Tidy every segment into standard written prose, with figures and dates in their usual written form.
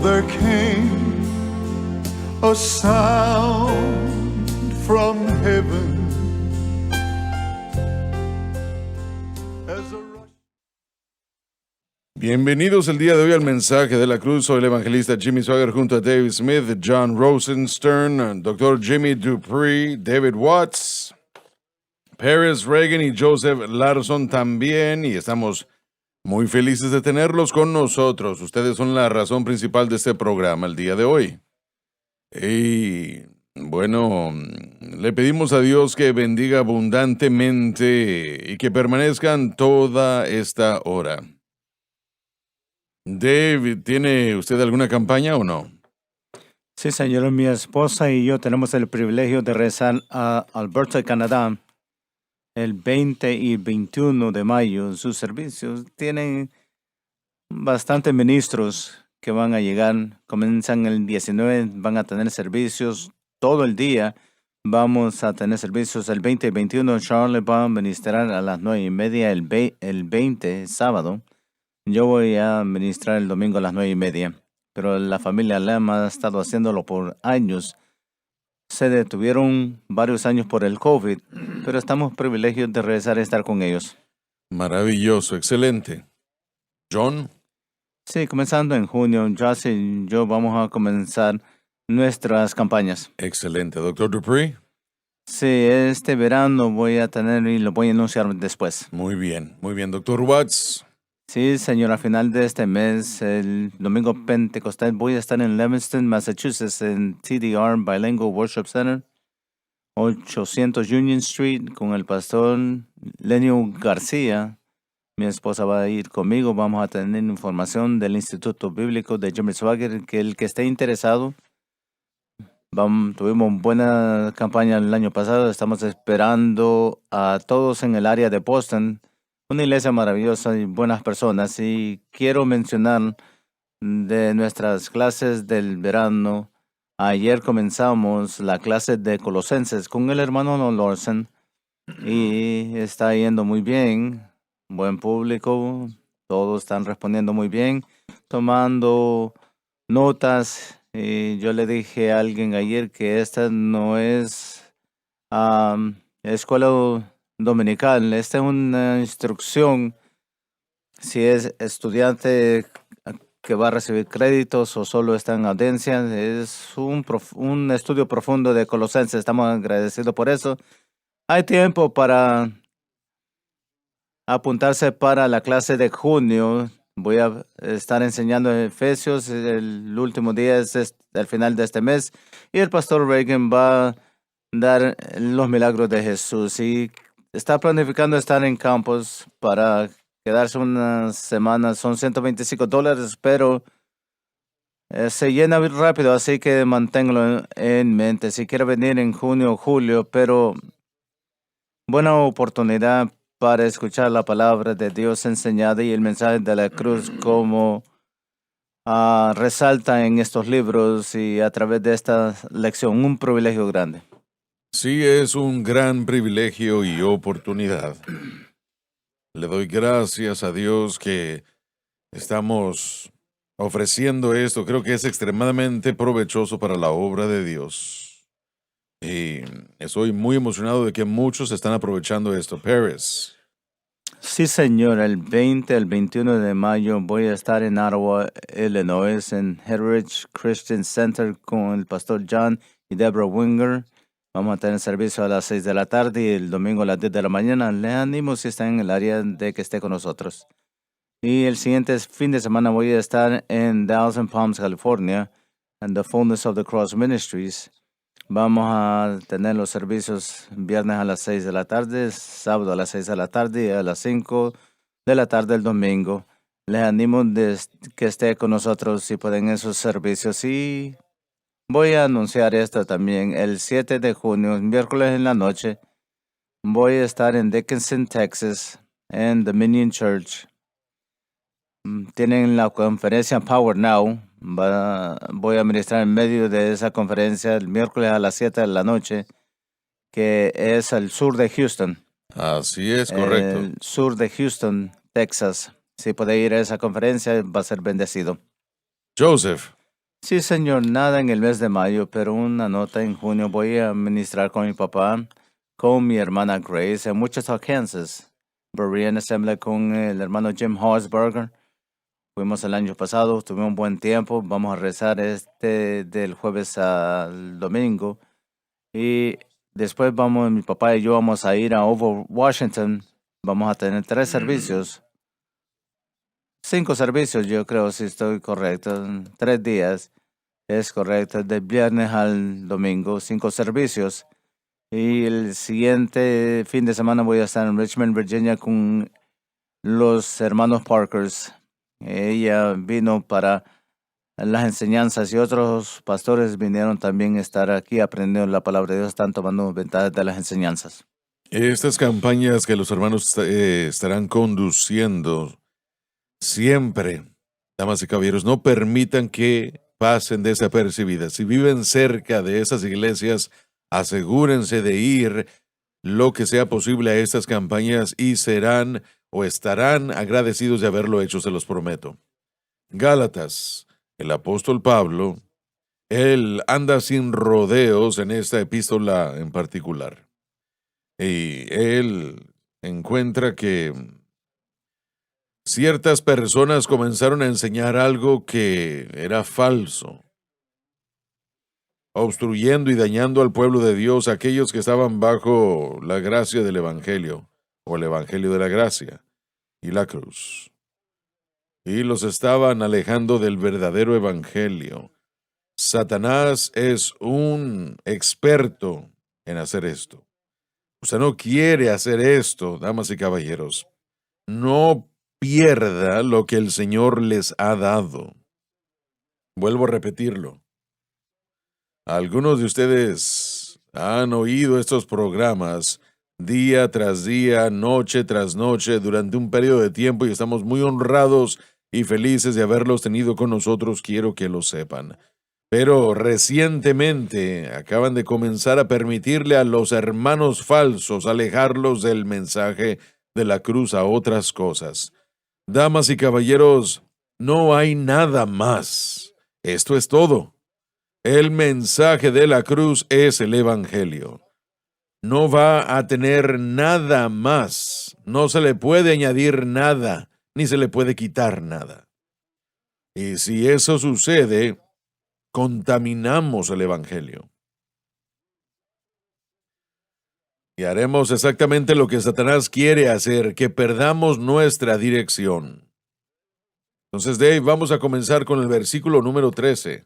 there came a sound from heaven as a rush. Bienvenidos el día de hoy al mensaje de la cruz. Soy el evangelista Jimmy Swaggart junto a David Smith, John Rosenstern, Dr. Jimmy Dupree, David Watts, Paris Reagan y Joseph Larson también. Y estamos muy felices de tenerlos con nosotros. Ustedes son la razón principal de este programa el día de hoy. Y bueno, le pedimos a Dios que bendiga abundantemente y que permanezcan toda esta hora. David, ¿tiene usted alguna campaña o no? Sí, señor, mi esposa y yo tenemos el privilegio de rezar a Alberta, Canadá, el 20 y 21 de mayo. Sus servicios tienen bastantes ministros que van a llegar. Comienzan el 19, van a tener servicios todo el día. Vamos a tener servicios el 20 y 21. Charlie va a ministrar a las 9:30 el 20, sábado. Yo voy a ministrar el domingo a las 9:30, pero la familia Lam ha estado haciéndolo por años. Se detuvieron varios años por el COVID, pero estamos privilegiados de regresar a estar con ellos. Maravilloso, excelente. John, Sí, comenzando en junio, Josh y yo vamos a comenzar nuestras campañas. excelente. Dr. Dupree, Sí, este verano voy a tener y lo voy a anunciar después. muy bien, muy bien. Dr. Watts, Sí, señor, a final de este mes, el domingo pentecostal, voy a estar en Leominster, Massachusetts, en TDR Bilingual Worship Center, 800 Union Street, con el pastor Lenio García. Mi esposa va a ir conmigo. Vamos a tener información del Instituto Bíblico de Jimmy Swaggart, que el que esté interesado. Tuvimos buena campaña el año pasado. Estamos esperando a todos en el área de Boston. Una iglesia maravillosa y buenas personas. Y quiero mencionar de nuestras clases del verano. Ayer comenzamos la clase de Colosenses con el hermano Lorson y está yendo muy bien. Buen público, todos están respondiendo muy bien, tomando notas. Y yo le dije a alguien ayer que esta no es escuela dominical, esta es una instrucción. Si es estudiante que va a recibir créditos o solo está en audiencia, es un estudio profundo de Colosenses. Estamos agradecidos por eso. Hay tiempo para apuntarse para la clase de junio. Voy a estar enseñando Efesios. El último día es el final de este mes. Y el pastor Reagan va a dar los milagros de Jesús. Y está planificando estar en campus para quedarse unas semanas. Son $125, pero se llena muy rápido, así que manténgalo en mente. Si quiere venir en junio o julio, pero buena oportunidad para escuchar la palabra de Dios enseñada y el mensaje de la cruz como resalta en estos libros y a través de esta lección. Un privilegio grande. sí es un gran privilegio y oportunidad. Le doy gracias a Dios que estamos ofreciendo esto. Creo que es extremadamente provechoso para la obra de Dios. Y estoy muy emocionado de que muchos están aprovechando esto. Paris. Sí, señor, el 20 al 21 de mayo voy a estar en Ottawa, Illinois, en Heritage Christian Center con el pastor John y Deborah Winger. Vamos a tener servicio a las 6 de la tarde y el domingo a las 10 de la mañana. Le animo si está en el área de que esté con nosotros. Y el siguiente fin de semana voy a estar en Thousand Palms, California, en The Fullness of the Cross Ministries. Vamos a tener los servicios viernes a las 6 de la tarde, sábado a las 6 de la tarde y a las 5 de la tarde el domingo. Les animo que esté con nosotros si pueden esos servicios. Y voy a anunciar esto también. El 7 de junio, miércoles en la noche, voy a estar en Dickinson, Texas, en Dominion Church. Tienen la conferencia Power Now. Voy a ministrar en medio de esa conferencia el miércoles a las 7 de la noche, que es al sur de Houston. Así es, correcto. El sur de Houston, Texas. Si puede ir a esa conferencia, va a ser bendecido. Joseph. Sí, señor, nada en el mes de mayo, pero una nota en junio. Voy a ministrar con mi papá, con mi hermana Grace, en Wichita, Kansas. Berean Assembly con el hermano Jim Hausberger. Fuimos el año pasado, tuvimos un buen tiempo. Vamos a rezar del jueves al domingo. Y después mi papá y yo vamos a ir a Oval, Washington. Vamos a tener 3 servicios. 5 servicios, yo creo, si estoy correcto. 3 días. Es correcto, del viernes al domingo, 5 servicios. Y el siguiente fin de semana voy a estar en Richmond, Virginia, con los hermanos Parkers. Ella vino para las enseñanzas y otros pastores vinieron también a estar aquí aprendiendo la palabra de Dios, están tomando ventaja de las enseñanzas. Estas campañas que los hermanos estarán conduciendo siempre, damas y caballeros, no permitan que pasen desapercibidas. Si viven cerca de esas iglesias, asegúrense de ir lo que sea posible a estas campañas y serán o estarán agradecidos de haberlo hecho, se los prometo. Gálatas, el apóstol Pablo, él anda sin rodeos en esta epístola en particular. Y él encuentra que ciertas personas comenzaron a enseñar algo que era falso, obstruyendo y dañando al pueblo de Dios, aquellos que estaban bajo la gracia del Evangelio, o el Evangelio de la gracia, y la cruz. Y los estaban alejando del verdadero Evangelio. Satanás es un experto en hacer esto. Usted no quiere hacer esto, damas y caballeros. No pierda lo que el Señor les ha dado. Vuelvo a repetirlo. Algunos de ustedes han oído estos programas día tras día, noche tras noche, durante un periodo de tiempo y estamos muy honrados y felices de haberlos tenido con nosotros, quiero que lo sepan. Pero recientemente acaban de comenzar a permitirle a los hermanos falsos alejarlos del mensaje de la cruz a otras cosas. Damas y caballeros, no hay nada más. Esto es todo. El mensaje de la cruz es el Evangelio. No va a tener nada más. No se le puede añadir nada, ni se le puede quitar nada. Y si eso sucede, contaminamos el Evangelio. Y haremos exactamente lo que Satanás quiere hacer, que perdamos nuestra dirección. Entonces, Dave, vamos a comenzar con el versículo número 13.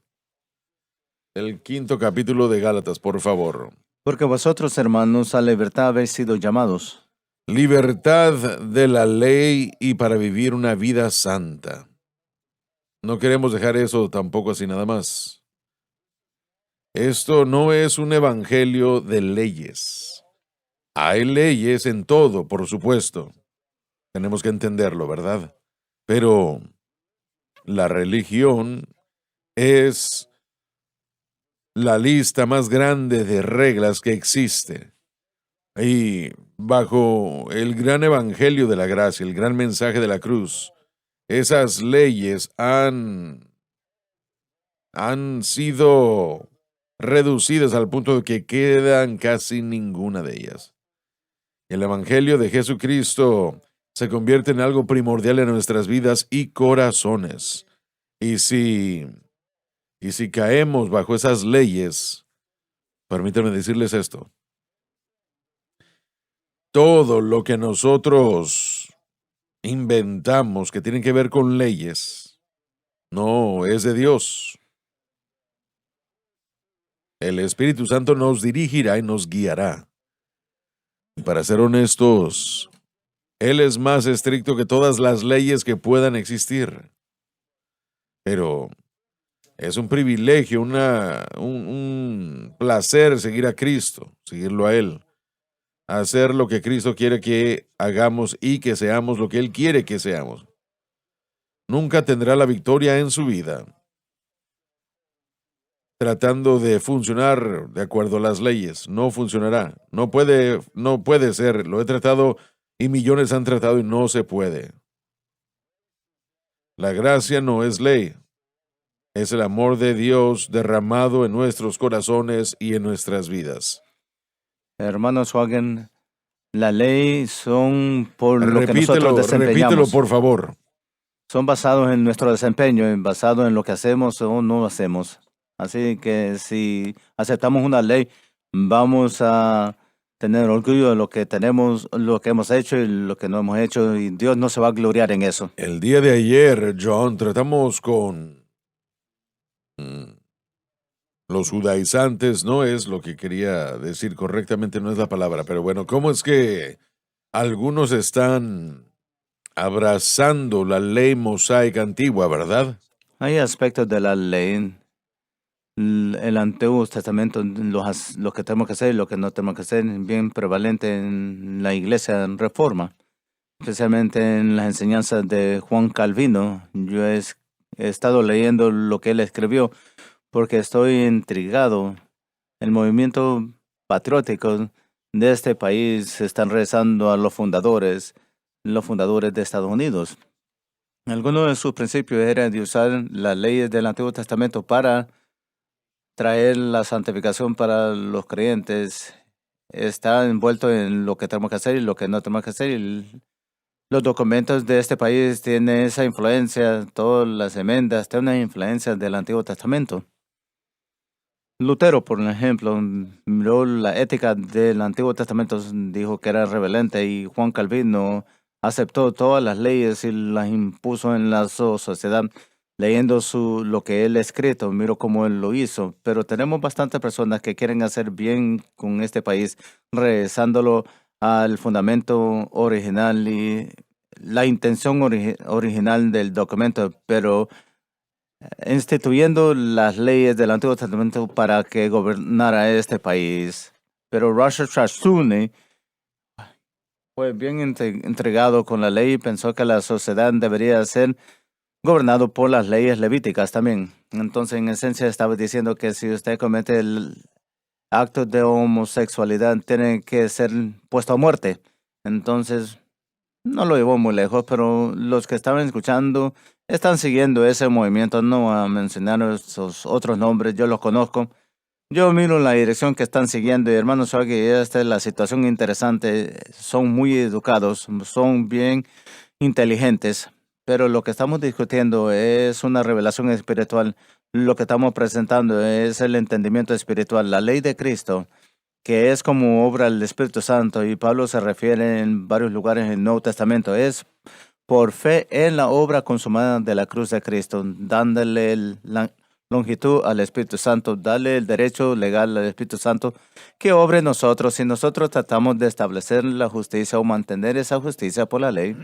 El 5º capítulo de Gálatas, por favor. Porque vosotros, hermanos, a libertad habéis sido llamados. Libertad de la ley y para vivir una vida santa. No queremos dejar eso tampoco así nada más. Esto no es un evangelio de leyes. Hay leyes en todo, por supuesto. Tenemos que entenderlo, ¿verdad? Pero la religión es la lista más grande de reglas que existe. Y bajo el gran evangelio de la gracia, el gran mensaje de la cruz, esas leyes han sido reducidas al punto de que quedan casi ninguna de ellas. El evangelio de Jesucristo se convierte en algo primordial en nuestras vidas y corazones. Y si caemos bajo esas leyes, permítanme decirles esto. Todo lo que nosotros inventamos que tiene que ver con leyes, no es de Dios. El Espíritu Santo nos dirigirá y nos guiará. Y para ser honestos, Él es más estricto que todas las leyes que puedan existir. Pero es un privilegio, un placer seguir a Cristo, seguirlo a Él. Hacer lo que Cristo quiere que hagamos y que seamos lo que Él quiere que seamos. Nunca tendrá la victoria en su vida tratando de funcionar de acuerdo a las leyes. No funcionará. No puede ser. Lo he tratado y millones han tratado y no se puede. La gracia no es ley. es el amor de Dios derramado en nuestros corazones y en nuestras vidas. Hermano Swagen, la ley son por lo que nosotros Repítelo, desempeñamos. por favor. Son basados en nuestro desempeño, basados en lo que hacemos o no hacemos. Así que si aceptamos una ley, vamos a tener orgullo de lo que tenemos, lo que hemos hecho y lo que no hemos hecho, y Dios no se va a gloriar en eso. El día de ayer, John, tratamos con los judaizantes, no es lo que quería decir correctamente, no es la palabra, pero bueno, ¿cómo es que algunos están abrazando la ley mosaica antigua, verdad? Hay aspectos de la ley, el Antiguo Testamento, lo que tenemos que hacer y lo que no tenemos que hacer, bien prevalente en la iglesia en Reforma, especialmente en las enseñanzas de Juan Calvino. Yo he estado leyendo lo que él escribió porque estoy intrigado. El movimiento patriótico de este país están rezando a los fundadores de Estados Unidos. Algunos de sus principios era de usar las leyes del Antiguo Testamento para traer la santificación para los creyentes. Está envuelto en lo que tenemos que hacer y lo que no tenemos que hacer. Y los documentos de este país tienen esa influencia, todas las enmiendas tienen una influencia del Antiguo Testamento. Lutero, por ejemplo, miró la ética del Antiguo Testamento, dijo que era rebelante, y Juan Calvino aceptó todas las leyes y las impuso en la sociedad, leyendo lo que él ha escrito. Miro cómo él lo hizo. Pero tenemos bastantes personas que quieren hacer bien con este país, regresándolo al fundamento original y la intención original del documento, pero instituyendo las leyes del Antiguo Testamento para que gobernara este país. Pero Rosh Hashanah fue bien entregado con la ley y pensó que la sociedad debería ser gobernado por las leyes levíticas también. Entonces, en esencia, estaba diciendo que si usted comete el acto de homosexualidad, tiene que ser puesto a muerte. Entonces, no lo llevó muy lejos, pero los que estaban escuchando están siguiendo ese movimiento. No voy a mencionar esos otros nombres, yo los conozco. Yo miro la dirección que están siguiendo, y hermanos, esta es la situación interesante. Son muy educados, son bien inteligentes, pero lo que estamos discutiendo es una revelación espiritual. Lo que estamos presentando es el entendimiento espiritual, la ley de Cristo, que es como obra del Espíritu Santo, y Pablo se refiere en varios lugares en el Nuevo Testamento. Es por fe en la obra consumada de la cruz de Cristo, dándole la longitud al Espíritu Santo, darle el derecho legal al Espíritu Santo que obre en nosotros. Si nosotros tratamos de establecer la justicia o mantener esa justicia por la ley,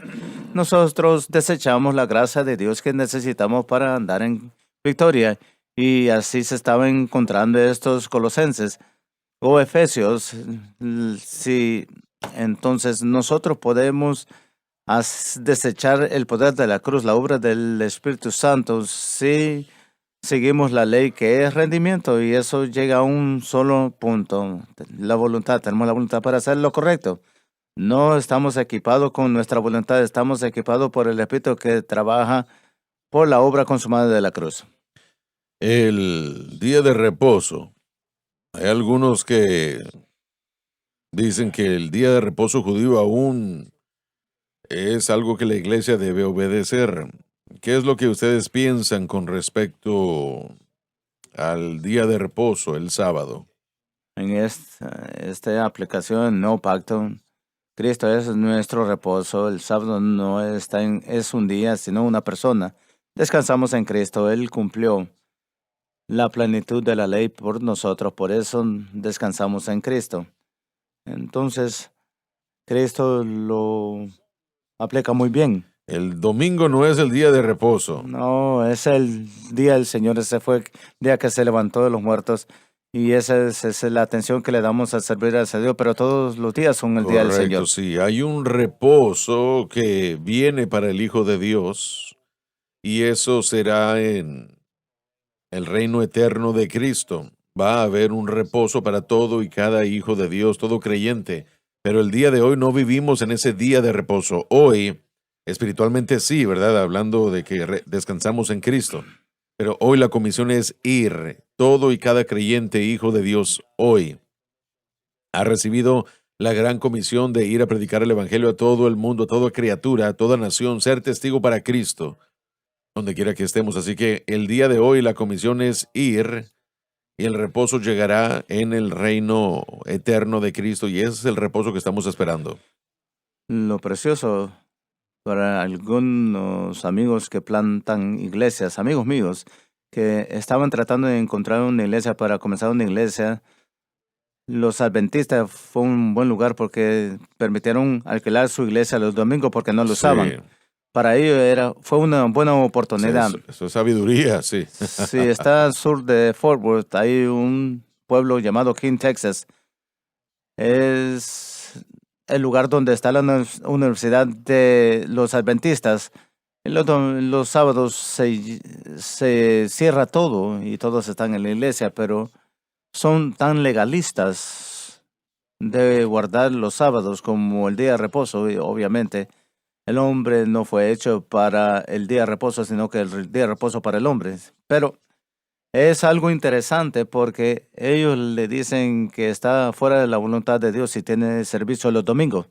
nosotros desechamos la gracia de Dios que necesitamos para andar en victoria. Y así se estaban encontrando estos colosenses o efesios. Si entonces nosotros podemos desechar el poder de la cruz, la obra del Espíritu Santo, si seguimos la ley, que es rendimiento, y eso llega a un solo punto: la voluntad. Tenemos la voluntad para hacer lo correcto. No estamos equipados con nuestra voluntad, estamos equipados por el Espíritu que trabaja por la obra consumada de la cruz. El día de reposo. Hay algunos que dicen que el día de reposo judío aún es algo que la iglesia debe obedecer. ¿Qué es lo que ustedes piensan con respecto al día de reposo, el sábado? En esta aplicación, no pacto, Cristo es nuestro reposo. El sábado no es un día, sino una persona. Descansamos en Cristo. Él cumplió la plenitud de la ley por nosotros, por eso descansamos en Cristo. Entonces, Cristo lo aplica muy bien. El domingo no es el día de reposo. No, es el día del Señor. Ese fue el día que se levantó de los muertos, y esa es la atención que le damos a servir a Dios, pero todos los días son el día del Señor. Sí, hay un reposo que viene para el Hijo de Dios, y eso será en el reino eterno de Cristo. Va a haber un reposo para todo y cada hijo de Dios, todo creyente. Pero el día de hoy no vivimos en ese día de reposo. Hoy, espiritualmente sí, ¿verdad? Hablando de que descansamos en Cristo. Pero hoy la comisión es ir. Todo y cada creyente, hijo de Dios, hoy ha recibido la gran comisión de ir a predicar el evangelio a todo el mundo, a toda criatura, a toda nación, ser testigo para Cristo, donde quiera que estemos. Así que el día de hoy la comisión es ir y el reposo llegará en el reino eterno de Cristo y ese es el reposo que estamos esperando. Lo precioso para algunos amigos que plantan iglesias, amigos míos, que estaban tratando de encontrar una iglesia para comenzar una iglesia. Los adventistas fue un buen lugar porque permitieron alquilar su iglesia los domingos porque no lo usaban. Sí, Para ellos fue una buena oportunidad. eso es sabiduría, sí. Sí, está al sur de Fort Worth, hay un pueblo llamado King, Texas. Es el lugar donde está la universidad de los adventistas. Y los sábados se cierra todo y todos están en la iglesia, pero son tan legalistas de guardar los sábados como el día de reposo. Y obviamente el hombre no fue hecho para el día de reposo, sino que el día de reposo para el hombre. Pero es algo interesante porque ellos le dicen que está fuera de la voluntad de Dios si tiene servicio los domingos.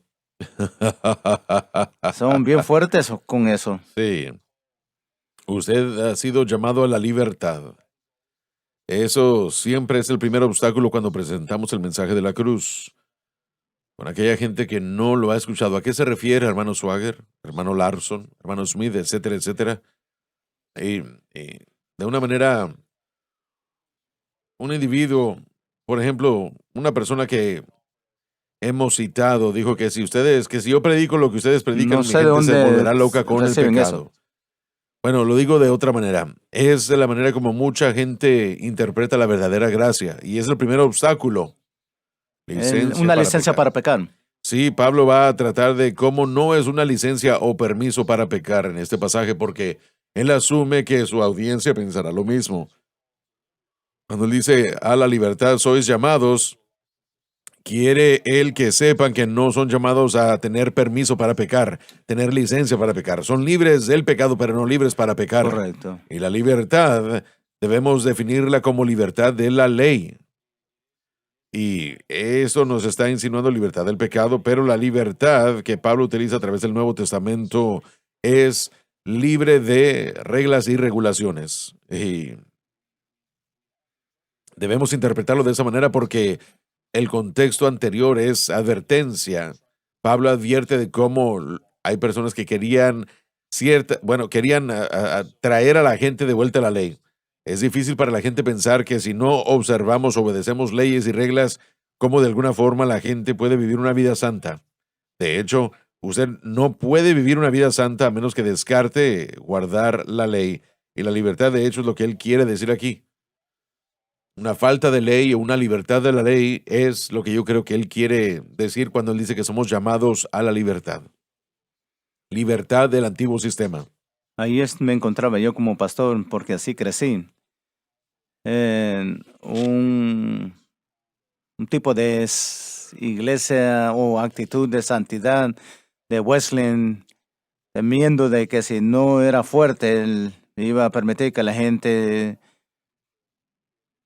Son bien fuertes con eso. Sí. Usted ha sido llamado a la libertad. Eso siempre es el primer obstáculo cuando presentamos el mensaje de la cruz. Con aquella gente que no lo ha escuchado. ¿A qué se refiere, hermano Swagger, hermano Larson, hermano Smith, etcétera, etcétera? Y de una manera, un individuo, por ejemplo, una persona que hemos citado, dijo que si yo predico lo que ustedes predican, No mi sé de gente se dónde volverá loca con el reciben pecado. eso. Bueno, lo digo de otra manera. Es de la manera como mucha gente interpreta la verdadera gracia. Y es el primer obstáculo. Una licencia para pecar. Sí, Pablo va a tratar de cómo no es una licencia o permiso para pecar en este pasaje, porque él asume que su audiencia pensará lo mismo. Cuando él dice a la libertad sois llamados, quiere él que sepan que no son llamados a tener permiso para pecar, tener licencia para pecar. Son libres del pecado, pero no libres para pecar. Correcto. Y la libertad debemos definirla como libertad de la ley. Y eso nos está insinuando libertad del pecado, pero la libertad que Pablo utiliza a través del Nuevo Testamento es libre de reglas y regulaciones. Y debemos interpretarlo de esa manera porque el contexto anterior es advertencia. Pablo advierte de cómo hay personas que querían traer a la gente de vuelta a la ley. Es difícil para la gente pensar que si no observamos, obedecemos leyes y reglas, cómo de alguna forma la gente puede vivir una vida santa. De hecho, usted no puede vivir una vida santa a menos que descarte guardar la ley. Y la libertad, de hecho, es lo que él quiere decir aquí. Una falta de ley o una libertad de la ley es lo que yo creo que él quiere decir cuando él dice que somos llamados a la libertad. Libertad del antiguo sistema. Ahí me encontraba yo como pastor porque así crecí. En un tipo de iglesia o actitud de santidad de Wesleyan, temiendo de que si no era fuerte, él iba a permitir que la gente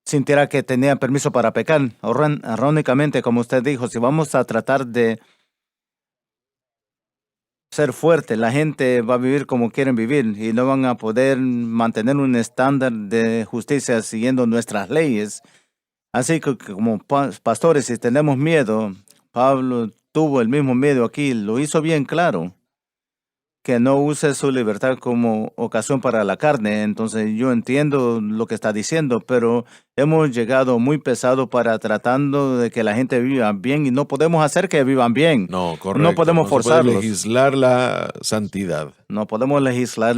sintiera que tenía permiso para pecar. Irónicamente, como usted dijo, si vamos a tratar de ser fuerte, la gente va a vivir como quieren vivir y no van a poder mantener un estándar de justicia siguiendo nuestras leyes. Así que como pastores, si tenemos miedo, Pablo tuvo el mismo miedo aquí, lo hizo bien claro, que no use su libertad como ocasión para la carne. Entonces yo entiendo lo que está diciendo, pero hemos llegado muy pesado para tratando de que la gente viva bien y no podemos hacer que vivan bien. No, correcto. No podemos forzarlos. Se puede legislar la santidad. No podemos legislar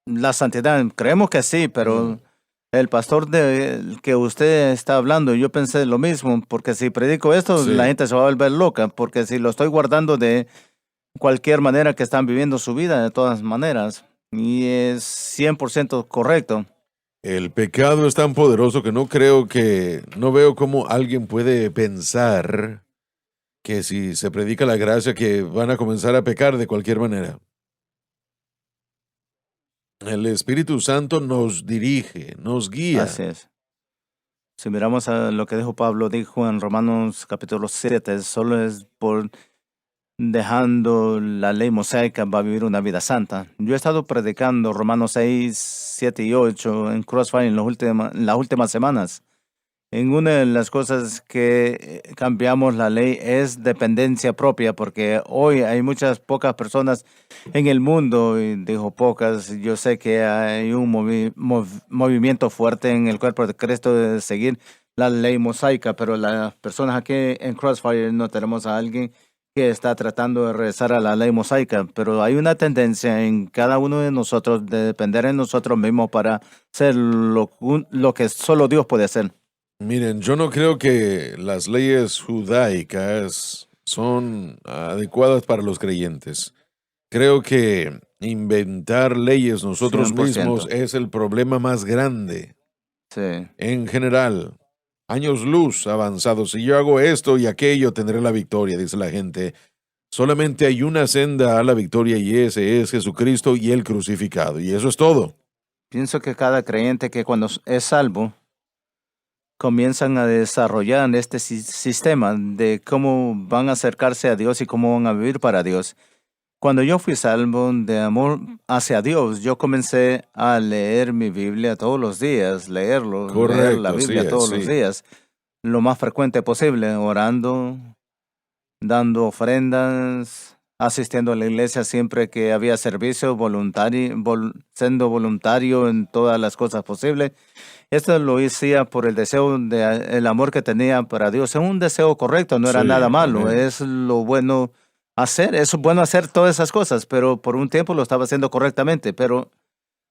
la santidad. Creemos que sí, pero el pastor del que usted está hablando, yo pensé lo mismo, porque si predico esto, Sí. la gente se va a volver loca, porque si lo estoy guardando de cualquier manera que están viviendo su vida, de todas maneras, y es 100% correcto. El pecado es tan poderoso que no veo cómo alguien puede pensar que si se predica la gracia que van a comenzar a pecar de cualquier manera. El Espíritu Santo nos dirige, nos guía. Así es. Si miramos a lo que dijo Pablo, dijo en Romanos capítulo 7, solo es por dejando la ley mosaica va a vivir una vida santa. Yo he estado predicando Romanos 6, 7 y 8 en Crossfire en las últimas semanas. En una de las cosas que cambiamos la ley es dependencia propia, porque hoy hay pocas personas en el mundo, y digo pocas, yo sé que hay un movimiento fuerte en el cuerpo de Cristo de seguir la ley mosaica, pero las personas aquí en Crossfire no tenemos a alguien que está tratando de regresar a la ley mosaica, pero hay una tendencia en cada uno de nosotros de depender de nosotros mismos para hacer lo que solo Dios puede hacer. Miren, yo no creo que las leyes judaicas son adecuadas para los creyentes. Creo que inventar leyes nosotros 100%. mismos es el problema más grande. Sí, En general, años luz avanzados. Si yo hago esto y aquello, tendré la victoria, dice la gente. Solamente hay una senda a la victoria y ese es Jesucristo y el crucificado. Y eso es todo. pienso que cada creyente que cuando es salvo comienzan a desarrollar este sistema de cómo van a acercarse a Dios y cómo van a vivir para Dios. Cuando yo fui salvo de amor hacia Dios, yo comencé a leer mi Biblia todos los días, leer la Correcto, Biblia sí, todos los sí. días, lo más frecuente posible, orando, dando ofrendas, asistiendo a la iglesia siempre que había servicio, siendo voluntario en todas las cosas posibles. Esto lo hacía por el deseo, el amor que tenía para Dios. Es un deseo correcto, no era Sí, nada malo, amén. es lo bueno hacer, es bueno hacer todas esas cosas, pero por un tiempo lo estaba haciendo correctamente, pero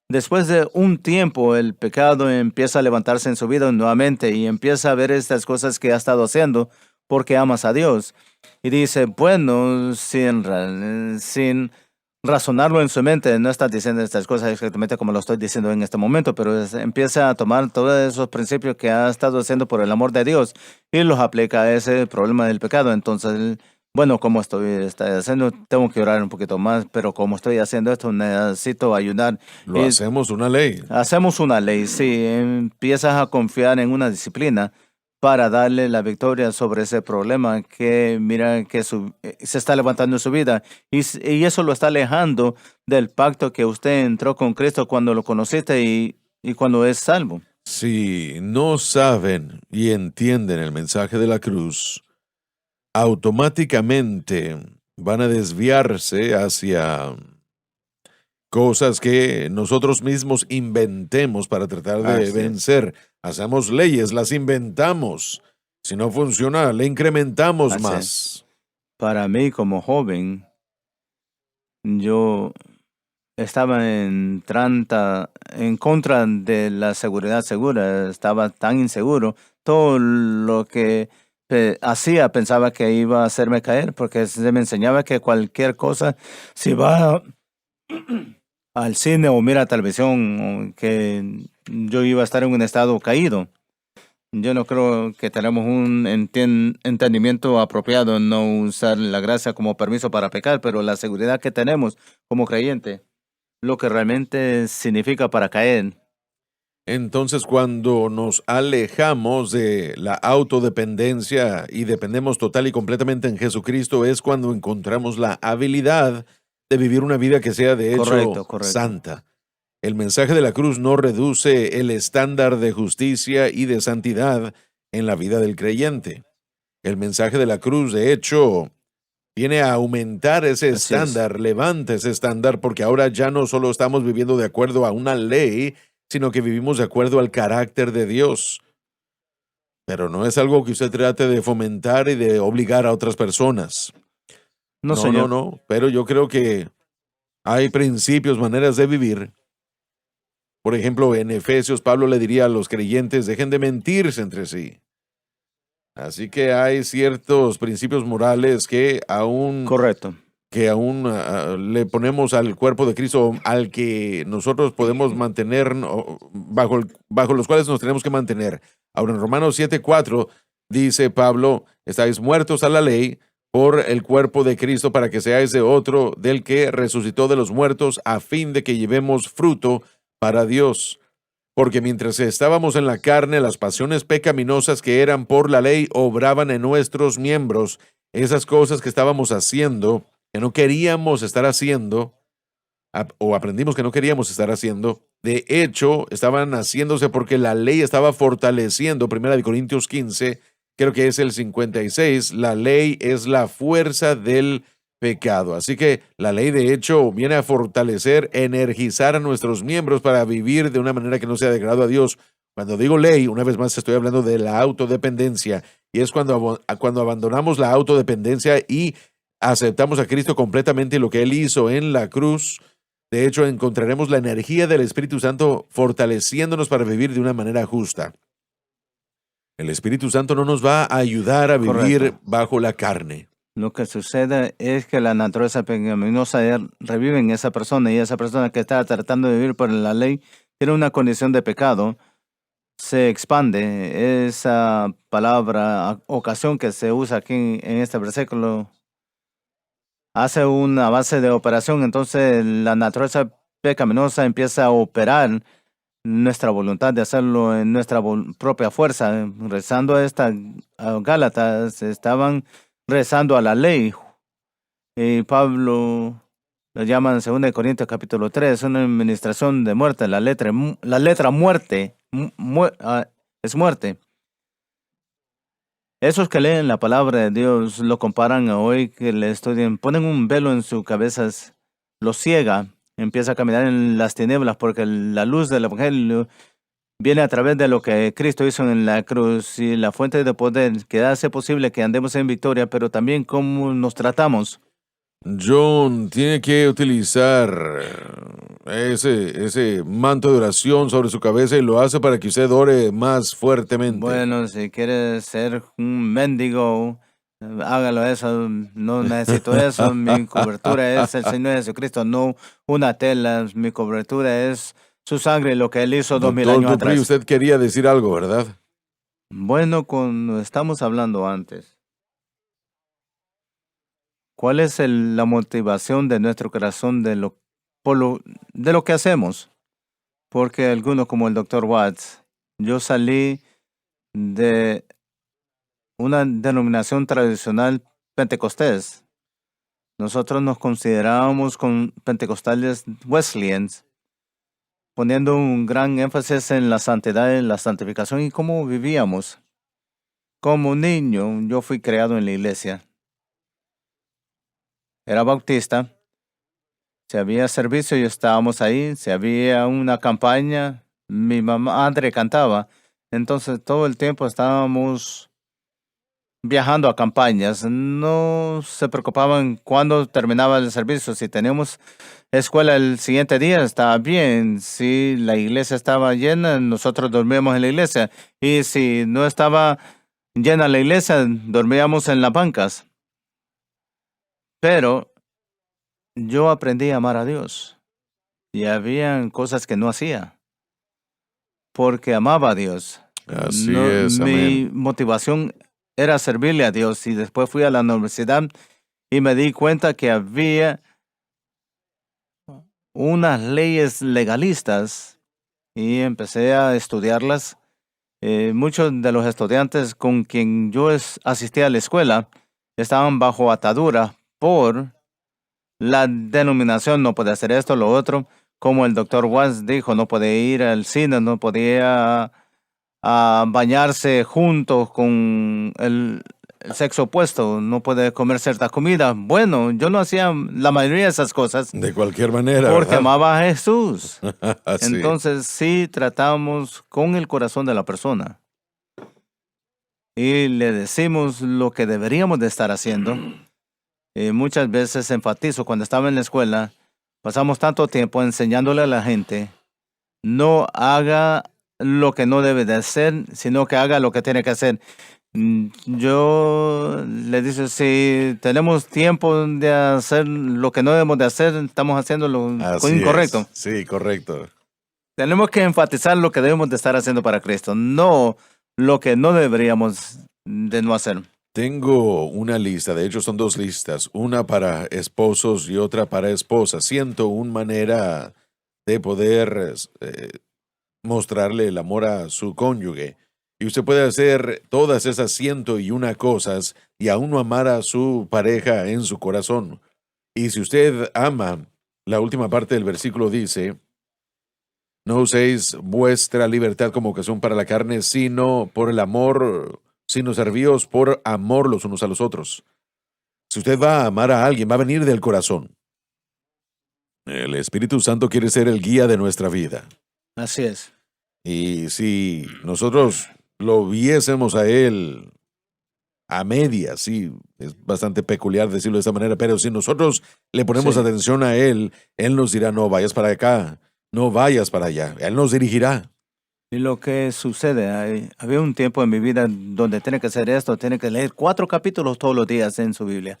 después de un tiempo el pecado empieza a levantarse en su vida nuevamente y empieza a ver estas cosas que ha estado haciendo porque amas a Dios. Y dice, bueno, sin razonarlo en su mente, no está diciendo estas cosas exactamente como lo estoy diciendo en este momento, pero empieza a tomar todos esos principios que ha estado haciendo por el amor de Dios y los aplica a ese problema del pecado. Entonces, bueno, como estoy haciendo, tengo que orar un poquito más, pero como estoy haciendo esto, necesito ayudar. Lo Y hacemos una ley. hacemos una ley, sí, empiezas a confiar en una disciplina para darle la victoria sobre ese problema que mira que se está levantando en su vida y eso lo está alejando del pacto que usted entró con Cristo cuando lo conociste y cuando es salvo. Si no saben y entienden el mensaje de la cruz, automáticamente van a desviarse hacia cosas que nosotros mismos inventemos para tratar de Así es. vencer. Hacemos leyes, las inventamos. Si no funciona, le incrementamos Así más. Para mí como joven, yo estaba en contra de la seguridad segura, estaba tan inseguro, todo lo que hacía pensaba que iba a hacerme caer, porque se me enseñaba que cualquier cosa, si va al cine o mira televisión, o que yo iba a estar en un estado caído. Yo no creo que tenemos un entendimiento apropiado en no usar la gracia como permiso para pecar, pero la seguridad que tenemos como creyente, lo que realmente significa para caer. Entonces, cuando nos alejamos de la autodependencia y dependemos total y completamente en Jesucristo, es cuando encontramos la habilidad de vivir una vida que sea de hecho Correcto. santa. El mensaje de la cruz no reduce el estándar de justicia y de santidad en la vida del creyente. El mensaje de la cruz, de hecho, viene a aumentar ese Así es. estándar, levanta ese estándar, porque ahora ya no solo estamos viviendo de acuerdo a una ley, sino que vivimos de acuerdo al carácter de Dios. Pero no es algo que usted trate de fomentar y de obligar a otras personas. No, señor. No. Pero yo creo que hay principios, maneras de vivir. Por ejemplo, en Efesios, Pablo le diría a los creyentes, dejen de mentirse entre sí. Así que hay ciertos principios morales que aún Correcto. le ponemos al cuerpo de Cristo, al que nosotros podemos mantener, bajo los cuales nos tenemos que mantener. Ahora, en Romanos 7:4 dice Pablo, estáis muertos a la ley por el cuerpo de Cristo para que sea ese otro del que resucitó de los muertos a fin de que llevemos fruto para Dios. Porque mientras estábamos en la carne, las pasiones pecaminosas que eran por la ley obraban en nuestros miembros. Esas cosas que estábamos haciendo, que no queríamos estar haciendo, o aprendimos que no queríamos estar haciendo, de hecho, estaban haciéndose porque la ley estaba fortaleciendo. 1 Corintios 15, creo que es el 56, la ley es la fuerza del pecado. Así que la ley, de hecho, viene a fortalecer, energizar a nuestros miembros para vivir de una manera que no sea de agrado a Dios. Cuando digo ley, una vez más estoy hablando de la autodependencia, y es cuando abandonamos la autodependencia y aceptamos a Cristo completamente y lo que Él hizo en la cruz. De hecho, encontraremos la energía del Espíritu Santo fortaleciéndonos para vivir de una manera justa. El Espíritu Santo no nos va a ayudar a vivir Correcto. bajo la carne. Lo que sucede es que la naturaleza pecaminosa revive en esa persona, y esa persona que está tratando de vivir por la ley tiene una condición de pecado. Se expande esa palabra, ocasión que se usa aquí en este versículo, hace una base de operación. Entonces la naturaleza pecaminosa empieza a operar nuestra voluntad de hacerlo en nuestra propia fuerza. Rezando a Gálatas, estaban rezando a la ley. Y Pablo lo llama en 2 Corintios capítulo 3, una administración de muerte. La letra muerte es muerte. Esos que leen la palabra de Dios lo comparan a hoy que le estudian, ponen un velo en su cabeza, lo ciega, empieza a caminar en las tinieblas porque la luz del Evangelio viene a través de lo que Cristo hizo en la cruz y la fuente de poder que hace posible que andemos en victoria, pero también cómo nos tratamos. John tiene que utilizar ese manto de oración sobre su cabeza y lo hace para que usted ore más fuertemente. Bueno, si quiere ser un mendigo, hágalo eso. No necesito eso. Mi cobertura es el Señor Jesucristo, no una tela. Mi cobertura es su sangre, lo que Él hizo 2000 Doctor años Dupree, atrás. usted quería decir algo, ¿verdad? Bueno, cuando estamos hablando antes, ¿cuál es la motivación de nuestro corazón de lo que hacemos? Porque algunos, como el Dr. Watts, yo salí de una denominación tradicional pentecostés. Nosotros nos considerábamos con pentecostales Wesleyans, poniendo un gran énfasis en la santidad, en la santificación y cómo vivíamos. Como niño, yo fui creado en la iglesia. Era bautista. Si había servicio, y estábamos ahí. Si había una campaña, mi madre cantaba. Entonces, todo el tiempo estábamos viajando a campañas. No se preocupaban cuándo terminaba el servicio. Si teníamos escuela el siguiente día, estaba bien. Si la iglesia estaba llena, nosotros dormíamos en la iglesia. Y si no estaba llena la iglesia, dormíamos en las bancas. Pero yo aprendí a amar a Dios. Y habían cosas que no hacía, porque amaba a Dios. Así es, Mi amén. motivación era servirle a Dios. Y después fui a la universidad y me di cuenta que había unas leyes legalistas y empecé a estudiarlas. Muchos de los estudiantes con quien yo asistía a la escuela estaban bajo atadura por la denominación. No puede hacer esto, lo otro. Como el Dr. Watts dijo, no puede ir al cine, no podía bañarse juntos con el sexo opuesto, no puede comer cierta comida. Bueno, yo no hacía la mayoría de esas cosas De cualquier manera, porque ¿verdad? amaba a Jesús. Así. Entonces sí tratamos con el corazón de la persona y le decimos lo que deberíamos de estar haciendo. Muchas veces enfatizo, cuando estaba en la escuela, pasamos tanto tiempo enseñándole a la gente, no haga lo que no debe de hacer, sino que haga lo que tiene que hacer. Yo le digo, si tenemos tiempo de hacer lo que no debemos de hacer, estamos haciendo lo Así incorrecto. es. Sí, correcto. Tenemos que enfatizar lo que debemos de estar haciendo para Cristo, no lo que no deberíamos de no hacer. Tengo una lista, de hecho son dos listas, una para esposos y otra para esposas. Siento una manera de poder mostrarle el amor a su cónyuge. Y usted puede hacer todas esas 101 cosas y aún no amar a su pareja en su corazón. Y si usted ama, la última parte del versículo dice, no uséis vuestra libertad como ocasión para la carne, sino por el amor, sino servíos por amor los unos a los otros. Si usted va a amar a alguien, va a venir del corazón. El Espíritu Santo quiere ser el guía de nuestra vida. Así es. Y si nosotros lo viésemos a Él a medias, sí, es bastante peculiar decirlo de esta manera, pero si nosotros le ponemos Sí. atención a Él, Él nos dirá, no vayas para acá, no vayas para allá. Él nos dirigirá. Y lo que sucede, había un tiempo en mi vida donde tiene que hacer esto, tiene que leer 4 capítulos todos los días en su Biblia.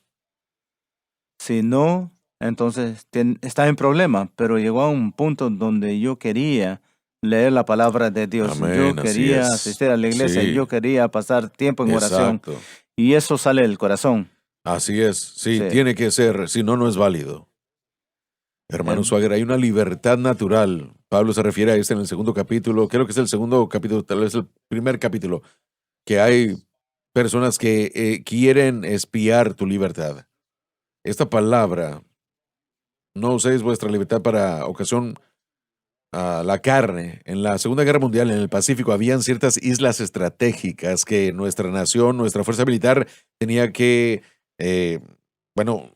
Si no, entonces está en problema, pero llegó a un punto donde yo quería leer la palabra de Dios. Amén, Yo así quería es. asistir a la iglesia, Sí. yo quería pasar tiempo en oración Exacto. y eso sale del corazón. Así es. Sí, Sí. tiene que ser, si no, no es válido. Hermano Em. Swagger, hay una libertad natural. Pablo se refiere a esto en el segundo capítulo, creo que es el segundo capítulo, tal vez el primer capítulo, que hay personas que quieren espiar tu libertad. Esta palabra, no uséis vuestra libertad para ocasión a la carne. En la Segunda Guerra Mundial, en el Pacífico, habían ciertas islas estratégicas que nuestra nación, nuestra fuerza militar tenía que,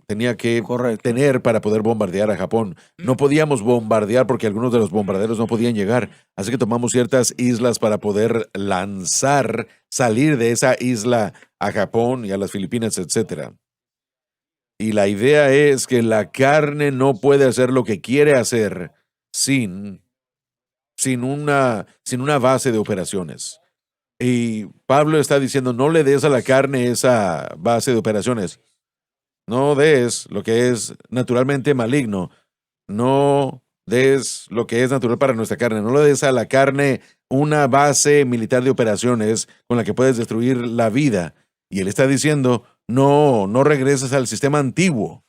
tenía que Correcto. tener para poder bombardear a Japón. No podíamos bombardear porque algunos de los bombarderos no podían llegar, así que tomamos ciertas islas para poder lanzar, salir de esa isla a Japón y a las Filipinas, etcétera. Y la idea es que la carne no puede hacer lo que quiere hacer sin una base de operaciones. Y Pablo está diciendo, no le des a la carne esa base de operaciones. No des lo que es naturalmente maligno. No des lo que es natural para nuestra carne. No le des a la carne una base militar de operaciones con la que puedes destruir la vida. Y él está diciendo, no regreses al sistema antiguo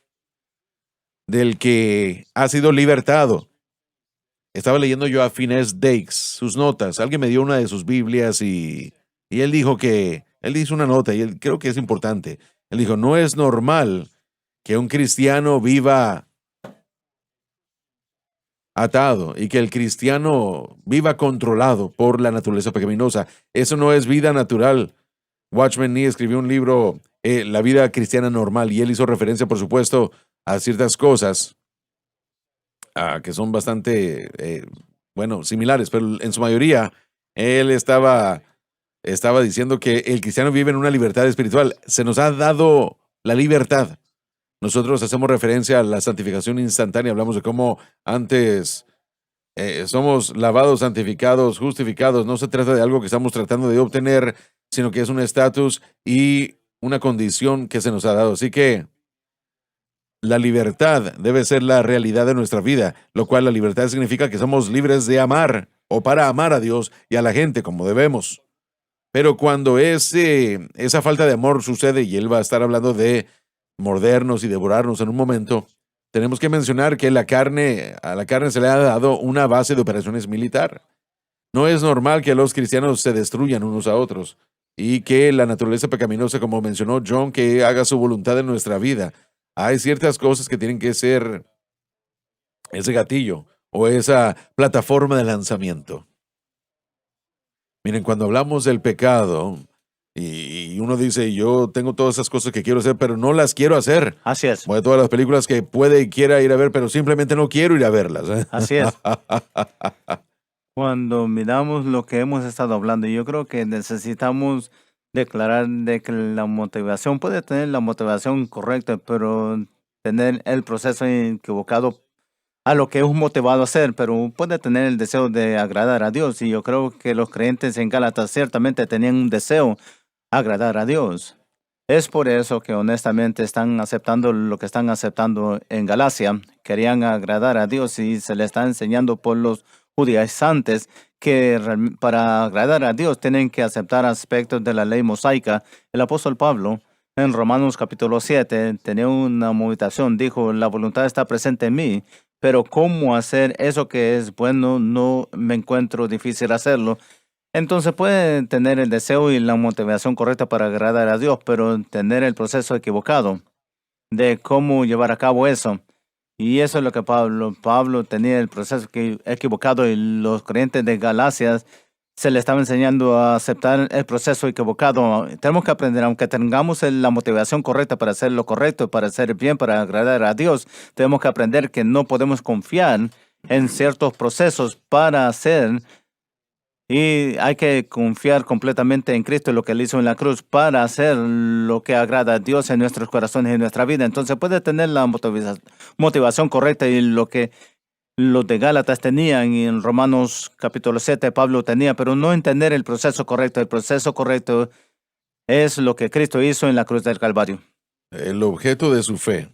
del que has sido libertado. Estaba leyendo yo a Finney Dakes sus notas. Alguien me dio una de sus Biblias y él dijo él hizo una nota y él creo que es importante. Él dijo, no es normal que un cristiano viva atado y que el cristiano viva controlado por la naturaleza pecaminosa. Eso no es vida natural. Watchman Nee escribió un libro, La vida cristiana normal, y él hizo referencia, por supuesto, a ciertas cosas que son bastante, similares, pero en su mayoría él estaba diciendo que el cristiano vive en una libertad espiritual. Se nos ha dado la libertad. Nosotros hacemos referencia a la santificación instantánea, hablamos de cómo antes somos lavados, santificados, justificados. No se trata de algo que estamos tratando de obtener, sino que es un estatus y una condición que se nos ha dado. Así que la libertad debe ser la realidad de nuestra vida, lo cual la libertad significa que somos libres de amar o para amar a Dios y a la gente como debemos. Pero cuando esa falta de amor sucede, y él va a estar hablando de mordernos y devorarnos en un momento, tenemos que mencionar que a la carne se le ha dado una base de operaciones militar. No es normal que los cristianos se destruyan unos a otros y que la naturaleza pecaminosa, como mencionó John, que haga su voluntad en nuestra vida. Hay ciertas cosas que tienen que ser ese gatillo o esa plataforma de lanzamiento. Miren, cuando hablamos del pecado y uno dice, yo tengo todas esas cosas que quiero hacer, pero no las quiero hacer. Así es. Voy a todas las películas que puede y quiera ir a ver, pero simplemente no quiero ir a verlas. Así es. Cuando miramos lo que hemos estado hablando, yo creo que necesitamos declarar de que la motivación puede tener la motivación correcta, pero tener el proceso equivocado a lo que es motivado a hacer, pero puede tener el deseo de agradar a Dios. Y yo creo que los creyentes en Gálatas ciertamente tenían un deseo agradar a Dios. Es por eso que honestamente están aceptando lo que están aceptando en Galacia. Querían agradar a Dios y se le está enseñando por los judaizantes que para agradar a Dios tienen que aceptar aspectos de la ley mosaica. El apóstol Pablo, en Romanos capítulo 7, tenía una meditación. Dijo, la voluntad está presente en mí, pero cómo hacer eso que es bueno no me encuentro difícil hacerlo. Entonces puede tener el deseo y la motivación correcta para agradar a Dios, pero tener el proceso equivocado de cómo llevar a cabo eso. Y eso es lo que Pablo tenía el proceso equivocado, y los creyentes de Galacia se le estaba enseñando a aceptar el proceso equivocado. Tenemos que aprender, aunque tengamos la motivación correcta para hacer lo correcto, para hacer bien, para agradar a Dios, tenemos que aprender que no podemos confiar en ciertos procesos para hacer. Y hay que confiar completamente en Cristo y lo que Él hizo en la cruz para hacer lo que agrada a Dios en nuestros corazones y en nuestra vida. Entonces puede tener la motivación correcta, y lo que los de Gálatas tenían, y en Romanos capítulo 7 Pablo tenía, pero no entender el proceso correcto. El proceso correcto es lo que Cristo hizo en la cruz del Calvario. El objeto de su fe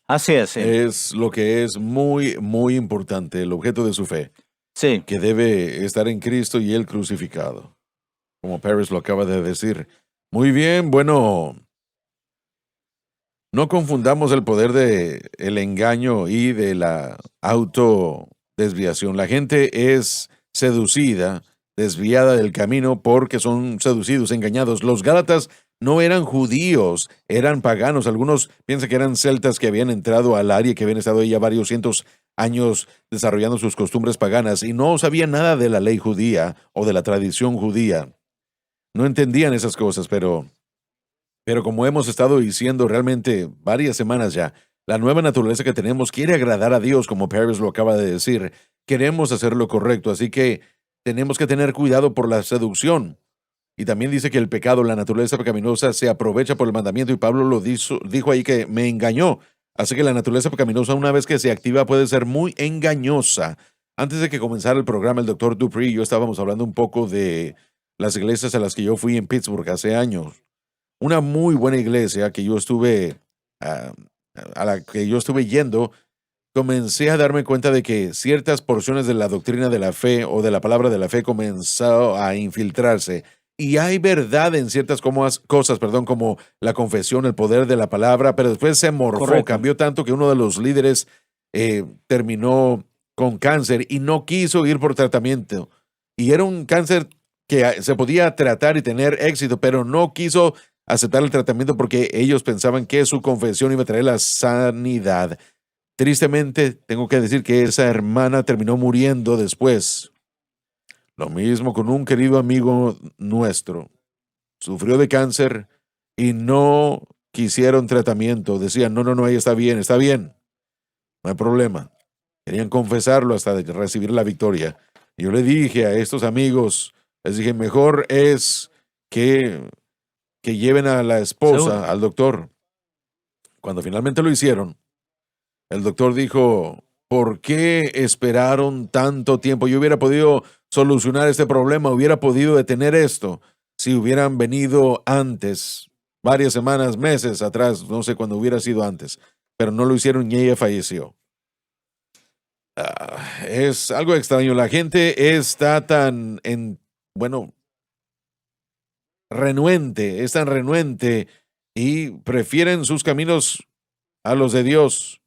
Así es, sí. es lo que es muy, muy importante, el objeto de su fe, Sí, que debe estar en Cristo y Él crucificado, como Paris lo acaba de decir. Muy bien, bueno, no confundamos el poder de el engaño y de la autodesviación. La gente es seducida, desviada del camino porque son seducidos, engañados. Los Gálatas no eran judíos, eran paganos. Algunos piensan que eran celtas que habían entrado al área, que habían estado ahí ya varios cientos años desarrollando sus costumbres paganas y no sabían nada de la ley judía o de la tradición judía. No entendían esas cosas, pero como hemos estado diciendo realmente varias semanas ya, la nueva naturaleza que tenemos quiere agradar a Dios, como Paris lo acaba de decir. Queremos hacer lo correcto, así que tenemos que tener cuidado por la seducción. Y también dice que el pecado, la naturaleza pecaminosa, se aprovecha por el mandamiento, y Pablo dijo ahí que me engañó. Así que la naturaleza pecaminosa, una vez que se activa, puede ser muy engañosa. Antes de que comenzara el programa, el doctor Dupree y yo estábamos hablando un poco de las iglesias a las que yo fui en Pittsburgh hace años. Una muy buena iglesia que yo estuve, a la que yo estuve yendo, comencé a darme cuenta de que ciertas porciones de la doctrina de la fe o de la palabra de la fe comenzó a infiltrarse. Y hay verdad en ciertas cosas, como la confesión, el poder de la palabra, pero después se morfó, correcto. cambió tanto que uno de los líderes terminó con cáncer y no quiso ir por tratamiento. Y era un cáncer que se podía tratar y tener éxito, pero no quiso aceptar el tratamiento porque ellos pensaban que su confesión iba a traer la sanidad. Tristemente, tengo que decir que esa hermana terminó muriendo después. Lo mismo con un querido amigo nuestro. Sufrió de cáncer y no quisieron tratamiento. Decían, no, ella está bien, no hay problema. Querían confesarlo hasta recibir la victoria. Yo le dije a estos amigos, les dije, mejor es que lleven a la esposa Seguro. al doctor. Cuando finalmente lo hicieron, el doctor dijo, ¿por qué esperaron tanto tiempo? Yo hubiera podido solucionar este problema, hubiera podido detener esto si hubieran venido antes, varias semanas, meses atrás, no sé cuándo hubiera sido antes, pero no lo hicieron y ella falleció. Es algo extraño. La gente está tan renuente, es tan renuente y prefieren sus caminos a los de Dios.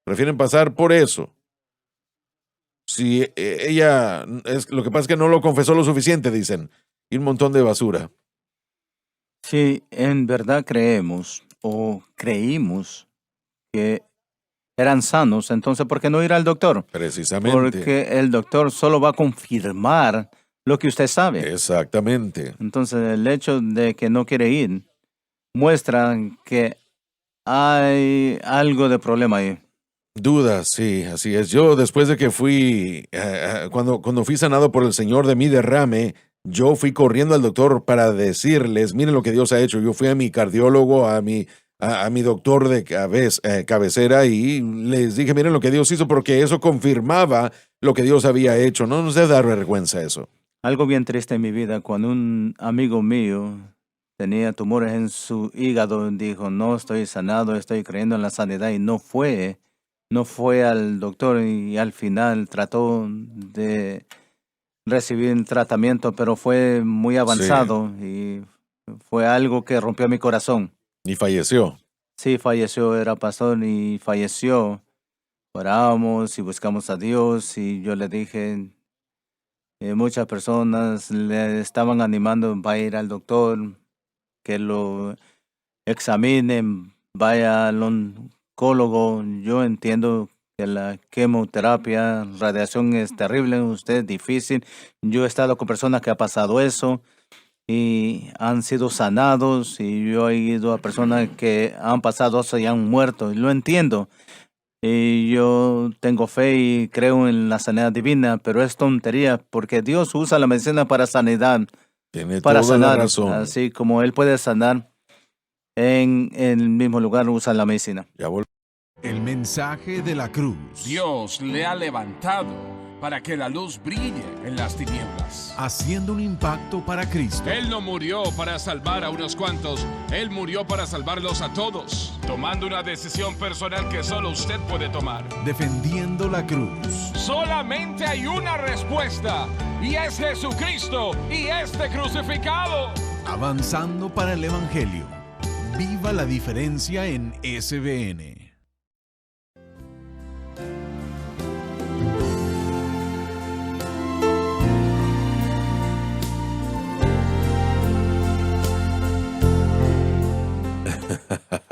Prefieren pasar por eso. Si ella, lo que pasa es que no lo confesó lo suficiente, dicen, y un montón de basura. Si en verdad creemos o creímos que eran sanos, entonces ¿por qué no ir al doctor? Precisamente. Porque el doctor solo va a confirmar lo que usted sabe. Exactamente. Entonces el hecho de que no quiere ir muestra que hay algo de problema ahí. Dudas, sí, así es. Yo después de que fui, cuando fui sanado por el Señor de mi derrame, yo fui corriendo al doctor para decirles, miren lo que Dios ha hecho. Yo fui a mi cardiólogo, a mi doctor de cabecera, y les dije, miren lo que Dios hizo, porque eso confirmaba lo que Dios había hecho. No nos debe dar vergüenza eso. Algo bien triste en mi vida, cuando un amigo mío tenía tumores en su hígado, dijo, no estoy sanado, estoy creyendo en la sanidad, y no fue no fue al doctor y al final trató de recibir tratamiento, pero fue muy avanzado y fue algo que rompió mi corazón. Y falleció. Sí, falleció, era pastor y falleció. Oramos y buscamos a Dios y yo le dije, muchas personas le estaban animando, va a ir al doctor, que lo examinen, vaya al oncólogo. Yo entiendo que la quimioterapia, radiación es terrible, usted es difícil. Yo he estado con personas que ha pasado eso y han sido sanados y yo he ido a personas que han pasado eso y han muerto. Y lo entiendo. Y yo tengo fe y creo en la sanidad divina, pero es tontería porque Dios usa la medicina para sanidad, Tiene para toda la sanar, razón. así como Él puede sanar en el mismo lugar, usa la medicina. Ya vol- El mensaje de la cruz. Dios le ha levantado para que la luz brille en las tinieblas. Haciendo un impacto para Cristo. Él no murió para salvar a unos cuantos, Él murió para salvarlos a todos, tomando una decisión personal que solo usted puede tomar. Defendiendo la cruz. Solamente hay una respuesta, y es Jesucristo y este crucificado. Avanzando para el Evangelio. Viva la diferencia en SBN.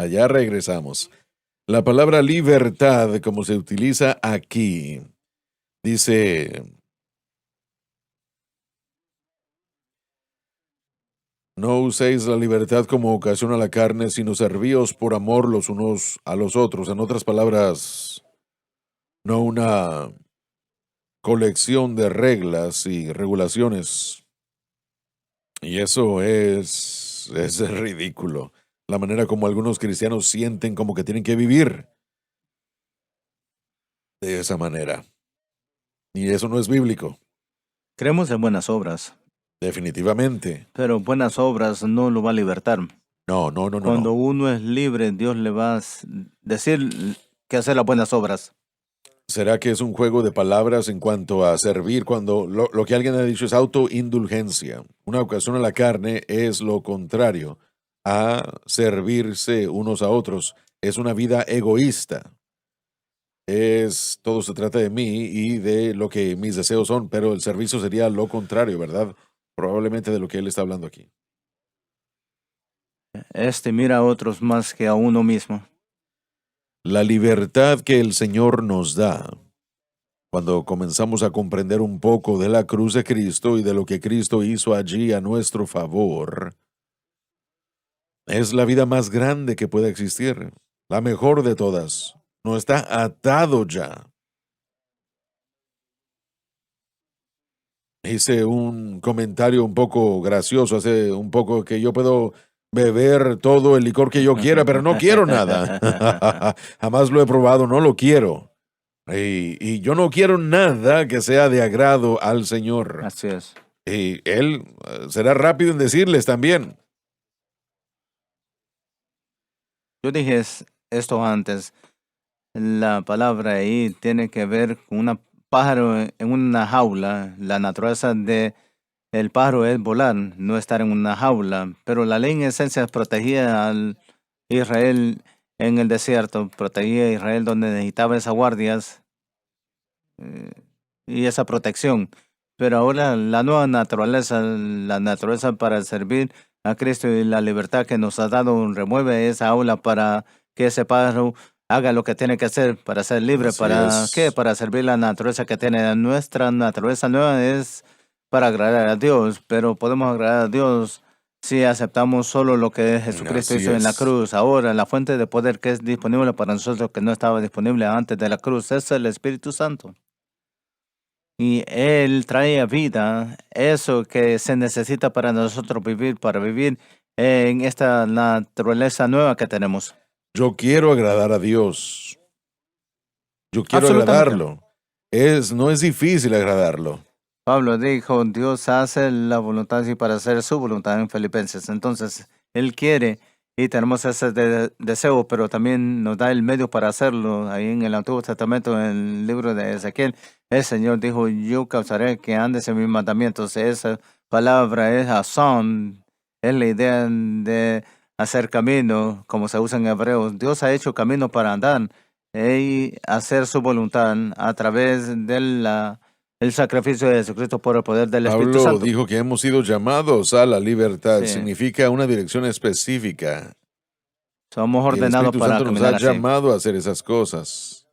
Ya regresamos. La palabra libertad, como se utiliza aquí, dice: no uséis la libertad como ocasión a la carne, sino servíos por amor los unos a los otros. En otras palabras, no una colección de reglas y regulaciones. Y eso es ridículo. La manera como algunos cristianos sienten como que tienen que vivir de esa manera. Y eso no es bíblico, Creemos en buenas obras, definitivamente. pero buenas obras no lo va a libertar. No. Cuando uno es libre, Dios le va a decir que hacer las buenas obras. ¿Será que es un juego de palabras en cuanto a servir cuando lo que alguien ha dicho es autoindulgencia? Una ocasión a la carne es lo contrario a servirse unos a otros. Es una vida egoísta. Todo se trata de mí y de lo que mis deseos son, pero el servicio sería lo contrario, ¿verdad? Probablemente de lo que él está hablando aquí. Mira a otros más que a uno mismo. La libertad que el Señor nos da, cuando comenzamos a comprender un poco de la cruz de Cristo y de lo que Cristo hizo allí a nuestro favor, es la vida más grande que puede existir, la mejor de todas. No está atado ya. Hice un comentario un poco gracioso hace un poco que yo puedo beber todo el licor que yo quiera, pero no quiero nada. Jamás lo he probado, no lo quiero. Y yo no quiero nada que sea de agrado al Señor. Así es. Y Él será rápido en decirles también. Yo dije esto antes. La palabra ahí tiene que ver con un pájaro en una jaula. La naturaleza de el pájaro es volar, no estar en una jaula. Pero la ley en esencia protegía al Israel en el desierto, protegía a Israel donde necesitaba esas guardias y esa protección. Pero ahora la nueva naturaleza, la naturaleza para servir a Cristo y la libertad que nos ha dado, remueve esa aula para que ese pájaro haga lo que tiene que hacer para ser libre. Así ¿Para es. qué? Para servir la naturaleza que tiene. Nuestra naturaleza nueva es para agradar a Dios, pero podemos agradar a Dios si aceptamos solo lo que Jesucristo Así hizo en la es. cruz. Ahora, la fuente de poder que es disponible para nosotros, que no estaba disponible antes de la cruz, es el Espíritu Santo. Y Él trae a vida eso que se necesita para nosotros vivir, para vivir en esta naturaleza nueva que tenemos. Yo quiero agradar a Dios. Yo quiero Absolutamente. agradarlo. No es difícil agradarlo. Pablo dijo, Dios hace la voluntad y para hacer su voluntad en Filipenses. Entonces, Él quiere y tenemos ese deseo, pero también nos da el medio para hacerlo. Ahí en el Antiguo Testamento, en el libro de Ezequiel, el Señor dijo, yo causaré que andes en mis mandamientos. Esa palabra es hazón, es la idea de hacer camino, como se usa en hebreo. Dios ha hecho camino para andar y hacer su voluntad a través de el sacrificio de Jesucristo por el poder del Espíritu Pablo Santo. dijo que hemos sido llamados a la libertad. Sí. Significa una dirección específica. Somos Y el ordenados Espíritu para Santo nos caminar ha así. llamado a hacer esas cosas.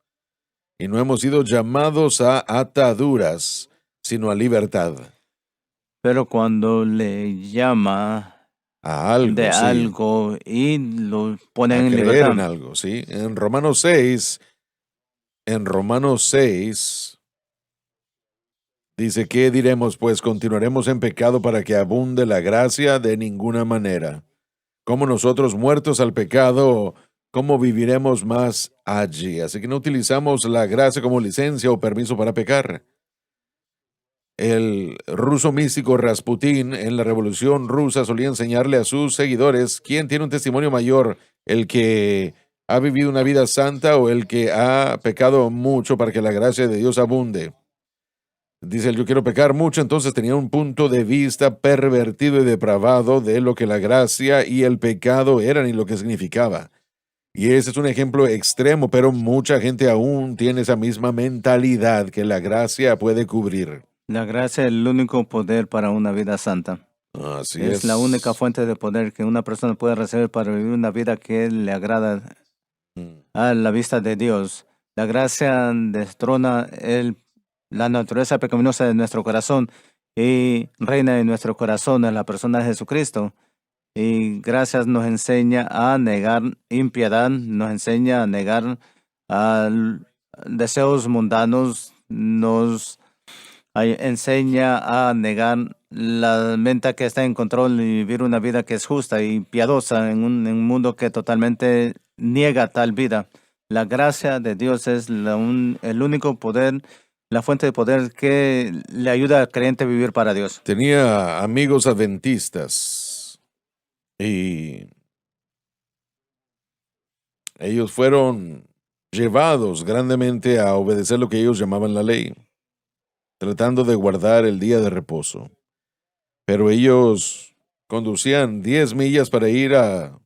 Y no hemos sido llamados a ataduras, sino a libertad. Pero cuando le llama A algo, de sí. algo y lo ponen A en creer libertad. en algo, ¿sí? En Romanos 6, dice, ¿qué diremos? Pues continuaremos en pecado para que abunde la gracia. De ninguna manera. Como nosotros muertos al pecado, ¿cómo viviremos más allí? Así que no utilizamos la gracia como licencia o permiso para pecar. El ruso místico Rasputín en la Revolución Rusa solía enseñarle a sus seguidores quién tiene un testimonio mayor, el que ha vivido una vida santa o el que ha pecado mucho para que la gracia de Dios abunde. Dice él, yo quiero pecar mucho, entonces tenía un punto de vista pervertido y depravado de lo que la gracia y el pecado eran y lo que significaba. Y ese es un ejemplo extremo, pero mucha gente aún tiene esa misma mentalidad que la gracia puede cubrir. La gracia es el único poder para una vida santa. Así Es la única fuente de poder que una persona puede recibir para vivir una vida que le agrada a la vista de Dios. La gracia destrona la naturaleza pecaminosa de nuestro corazón y reina en nuestro corazón en la persona de Jesucristo. Y gracias nos enseña a negar impiedad, nos enseña a negar deseos mundanos, nos enseña a negar la mente que está en control y vivir una vida que es justa y piadosa en un mundo que totalmente niega tal vida. La gracia de Dios es el único poder, la fuente de poder que le ayuda al creyente a vivir para Dios. Tenía amigos adventistas y ellos fueron llevados grandemente a obedecer lo que ellos llamaban la ley, tratando de guardar el día de reposo. Pero ellos conducían 10 millas para ir a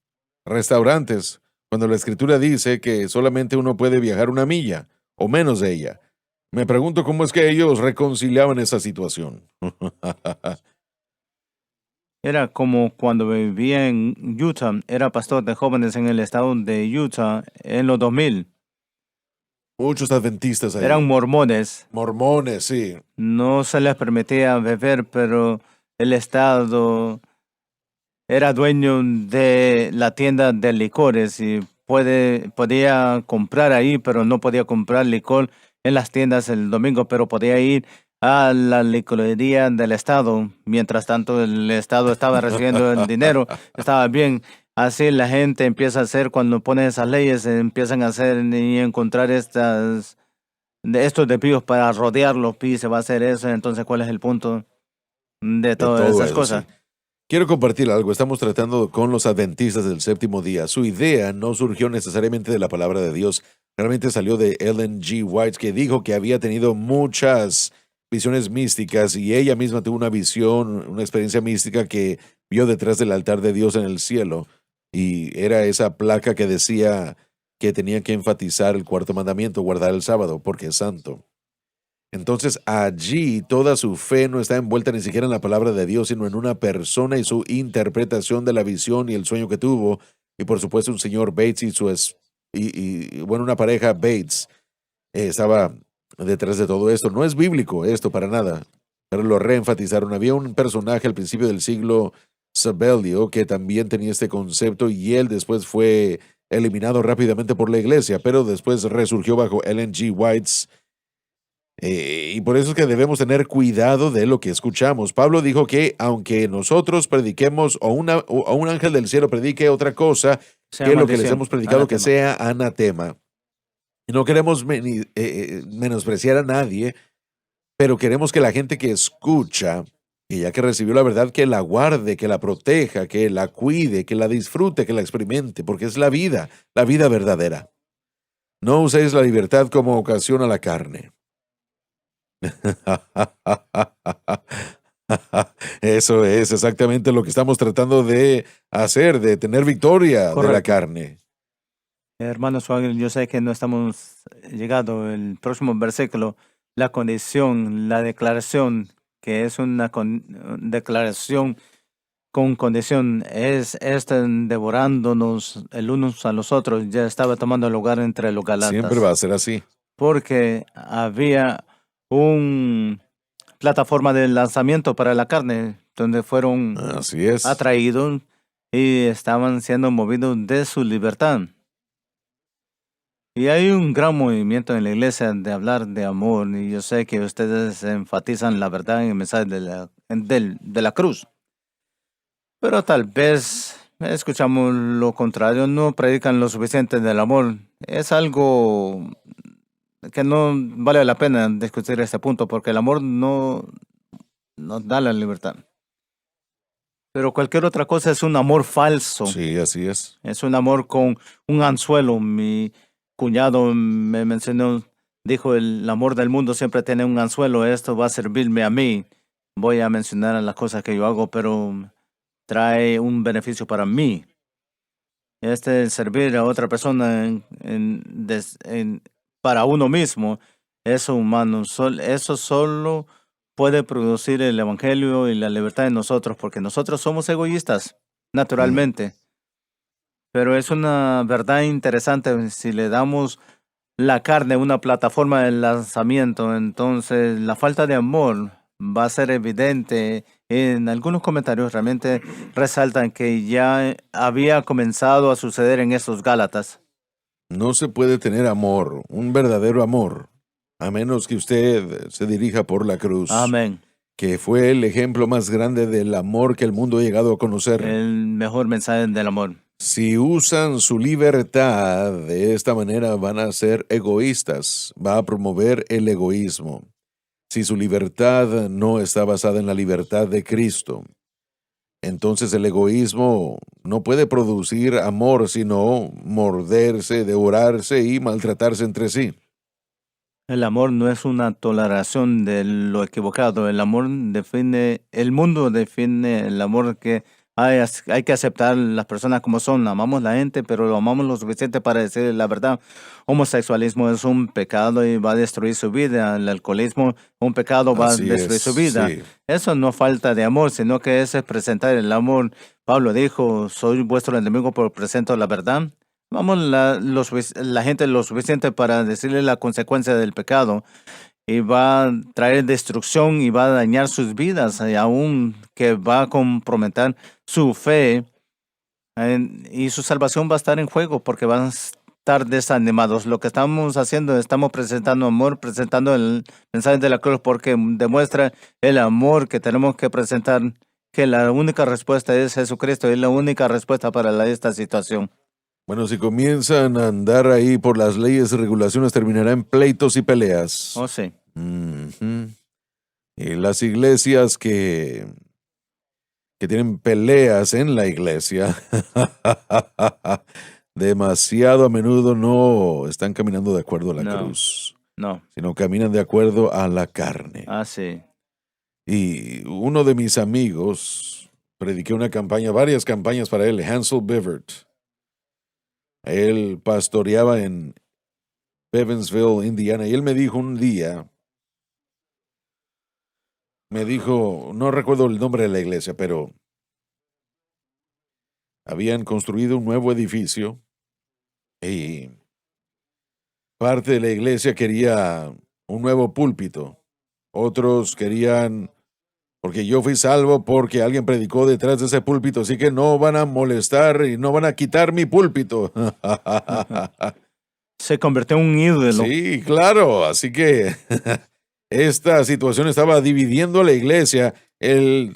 restaurantes, cuando la Escritura dice que solamente uno puede viajar 1 milla o menos de ella. Me pregunto cómo es que ellos reconciliaban esa situación. Era como cuando vivía en Utah, era pastor de jóvenes en el estado de Utah en los 2000. Muchos adventistas ahí. Eran mormones. Mormones, sí. No se les permitía beber, pero el estado era dueño de la tienda de licores y podía comprar ahí, pero no podía comprar licor en las tiendas el domingo, pero podía ir a la licorería del estado. Mientras tanto, el estado estaba recibiendo el dinero, estaba bien. Así la gente empieza a hacer, cuando ponen esas leyes, empiezan a hacer y encontrar estos desvíos para rodearlos, y se va a hacer eso. Entonces, ¿cuál es el punto de todas todo esas eso, cosas? sí. Quiero compartir algo. Estamos tratando con los adventistas del séptimo día. Su idea no surgió necesariamente de la palabra de Dios. Realmente salió de Ellen G. White, que dijo que había tenido muchas visiones místicas y ella misma tuvo una visión, una experiencia mística que vio detrás del altar de Dios en el cielo. Y era esa placa que decía que tenía que enfatizar el 4º mandamiento, guardar el sábado, porque es santo. Entonces allí toda su fe no está envuelta ni siquiera en la palabra de Dios, sino en una persona y su interpretación de la visión y el sueño que tuvo. Y por supuesto un señor Bates y una pareja Bates estaba detrás de todo esto. No es bíblico esto para nada, pero lo reenfatizaron. Había un personaje al principio del siglo, Sabellius, que también tenía este concepto y él después fue eliminado rápidamente por la iglesia, pero después resurgió bajo Ellen G. White's. Y por eso es que debemos tener cuidado de lo que escuchamos. Pablo dijo que aunque nosotros prediquemos o un ángel del cielo predique otra cosa que lo que les hemos predicado, que sea anatema. Y no queremos menospreciar a nadie, pero queremos que la gente que escucha Y ya que recibió la verdad, que la guarde, que la proteja, que la cuide, que la disfrute, que la experimente, porque es la vida verdadera. No uséis la libertad como ocasión a la carne. Eso es exactamente lo que estamos tratando de hacer, de tener victoria de la Correcto. carne. Hermano Swagger, yo sé que no estamos llegando el próximo versículo, la condición, la declaración, que es una declaración con condición, es esta devorándonos el unos a los otros, ya estaba tomando lugar entre los Siempre va galatas, a ser así. porque había un plataforma de lanzamiento para la carne, donde fueron Así es. atraídos y estaban siendo movidos de su libertad. Y hay un gran movimiento en la iglesia de hablar de amor, y yo sé que ustedes enfatizan la verdad en el mensaje de la cruz. Pero tal vez escuchamos lo contrario, no predican lo suficiente del amor. Es algo que no vale la pena discutir este punto, porque el amor no nos da la libertad. Pero cualquier otra cosa es un amor falso. Sí, así es. Es un amor con un anzuelo. Mi cuñado me mencionó, dijo, el amor del mundo siempre tiene un anzuelo. Esto va a servirme a mí. Voy a mencionar las cosas que yo hago, pero trae un beneficio para mí. Servir a otra persona para uno mismo, eso humano. Eso solo puede producir el evangelio y la libertad en nosotros, porque nosotros somos egoístas, naturalmente. Pero es una verdad interesante. Si le damos la carne una plataforma de lanzamiento, entonces la falta de amor va a ser evidente. En algunos comentarios realmente resaltan que ya había comenzado a suceder en esos Gálatas. No se puede tener amor, un verdadero amor, a menos que usted se dirija por la cruz, Amén. que fue el ejemplo más grande del amor que el mundo ha llegado a conocer. El mejor mensaje del amor. Si usan su libertad de esta manera, van a ser egoístas, va a promover el egoísmo. Si su libertad no está basada en la libertad de Cristo, entonces el egoísmo no puede producir amor, sino morderse, devorarse y maltratarse entre sí. El amor no es una toleración de lo equivocado. El mundo define el amor que hay que aceptar las personas como son. Amamos la gente, pero lo amamos lo suficiente para decir la verdad. Homosexualismo es un pecado y va a destruir su vida. El alcoholismo, un pecado, va Así a destruir es, su vida. sí. Eso no falta de amor, sino que es presentar el amor. Pablo dijo, soy vuestro enemigo por presento la verdad. Vamos la gente lo suficiente para decirle la consecuencia del pecado, y va a traer destrucción y va a dañar sus vidas, y aún que va a comprometer su fe, y su salvación va a estar en juego porque van a estar desanimados. Lo que estamos haciendo, estamos presentando amor, presentando el mensaje de la cruz, porque demuestra el amor que tenemos que presentar, que la única respuesta es Jesucristo, es la única respuesta para esta situación. Bueno, si comienzan a andar ahí por las leyes y regulaciones, terminará en pleitos y peleas. Oh, sí. Ujú. Y las iglesias que tienen peleas en la iglesia, demasiado a menudo no están caminando de acuerdo a la No. cruz, No. sino caminan de acuerdo a la carne. Ah, sí. Y uno de mis amigos, prediqué varias campañas para él, Hansel Bivert. Él pastoreaba en Evansville, Indiana, y él me dijo un día, no recuerdo el nombre de la iglesia, pero habían construido un nuevo edificio y parte de la iglesia quería un nuevo púlpito. Otros querían, porque yo fui salvo porque alguien predicó detrás de ese púlpito, así que no van a molestar y no van a quitar mi púlpito. Se convirtió en un ídolo. Sí, claro, así que esta situación estaba dividiendo a la iglesia. El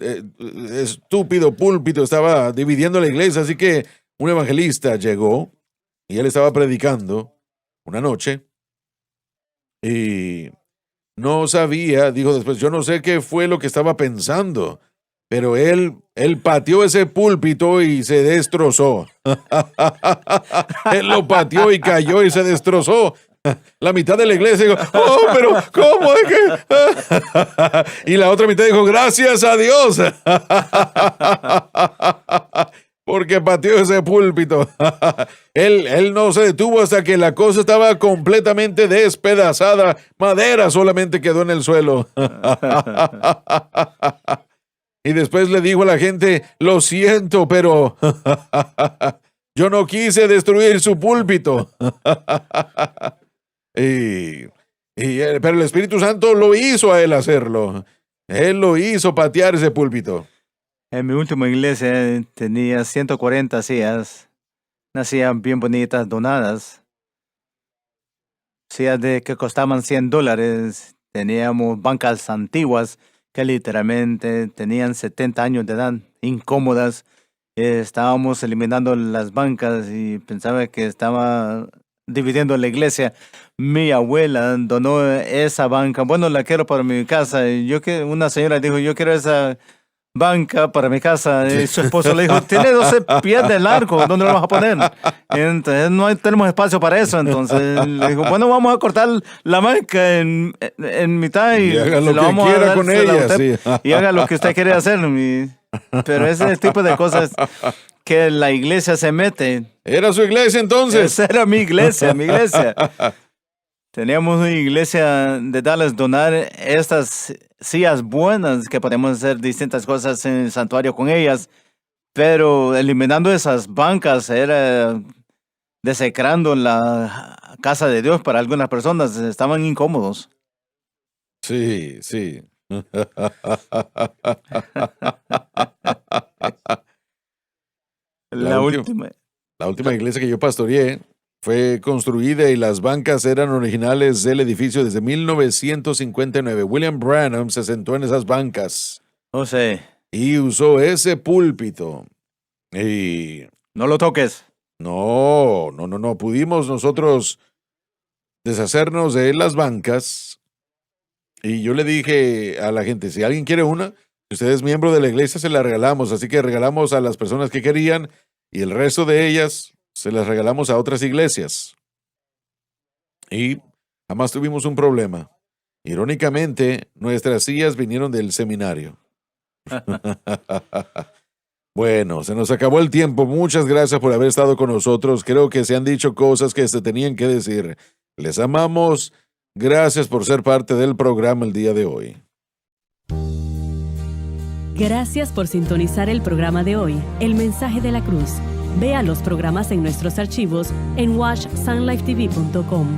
estúpido púlpito estaba dividiendo a la iglesia, así que un evangelista llegó y él estaba predicando una noche y no sabía, dijo después, yo no sé qué fue lo que estaba pensando, pero él pateó ese púlpito y se destrozó. Él lo pateó y cayó y se destrozó. La mitad de la iglesia dijo, oh, pero ¿cómo es que? Y la otra mitad dijo, gracias a Dios. Porque pateó ese púlpito. Él no se detuvo hasta que la cosa estaba completamente despedazada. Madera solamente quedó en el suelo. Y después le dijo a la gente, lo siento, pero yo no quise destruir su púlpito. Pero el Espíritu Santo lo hizo a él hacerlo. Él lo hizo patear ese púlpito. En mi última iglesia tenía 140 sillas, unas sillas bien bonitas donadas, sillas que costaban $100. Teníamos bancas antiguas que literalmente tenían 70 años de edad, incómodas. Estábamos eliminando las bancas y pensaba que estaba dividiendo la iglesia. Mi abuela donó esa banca. Bueno, la quiero para mi casa. Una señora dijo, yo quiero esa banca para mi casa. Y su esposo le dijo, tiene 12 pies de largo, ¿dónde lo vas a poner? Entonces no tenemos espacio para eso. Entonces le dijo, bueno, vamos a cortar la banca en mitad y haga lo se la que vamos a quiera dar con a ella, usted, sí. y haga lo que usted quiere hacer. Pero ese es el tipo de cosas que la iglesia se mete. ¿Era su iglesia entonces? Esa era mi iglesia, mi iglesia. Teníamos una iglesia de Dallas donar estas sillas buenas que podemos hacer distintas cosas en el santuario con ellas, pero eliminando esas bancas era desecrando la casa de Dios para algunas personas. Estaban incómodos. Sí, sí. La última. La última iglesia que yo pastoreé fue construida y las bancas eran originales del edificio desde 1959. William Branham se sentó en esas bancas No sé, y usó ese púlpito. Y no lo toques. no. Pudimos nosotros deshacernos de las bancas. Y yo le dije a la gente, si alguien quiere una, si usted es miembro de la iglesia, se la regalamos. Así que regalamos a las personas que querían y el resto de ellas se las regalamos a otras iglesias. Y jamás tuvimos un problema. Irónicamente, nuestras sillas vinieron del seminario. Bueno, se nos acabó el tiempo. Muchas gracias por haber estado con nosotros. Creo que se han dicho cosas que se tenían que decir. Les amamos. Gracias por ser parte del programa el día de hoy. Gracias por sintonizar el programa de hoy, El Mensaje de la Cruz. Vea los programas en nuestros archivos en watchsunlifetv.com.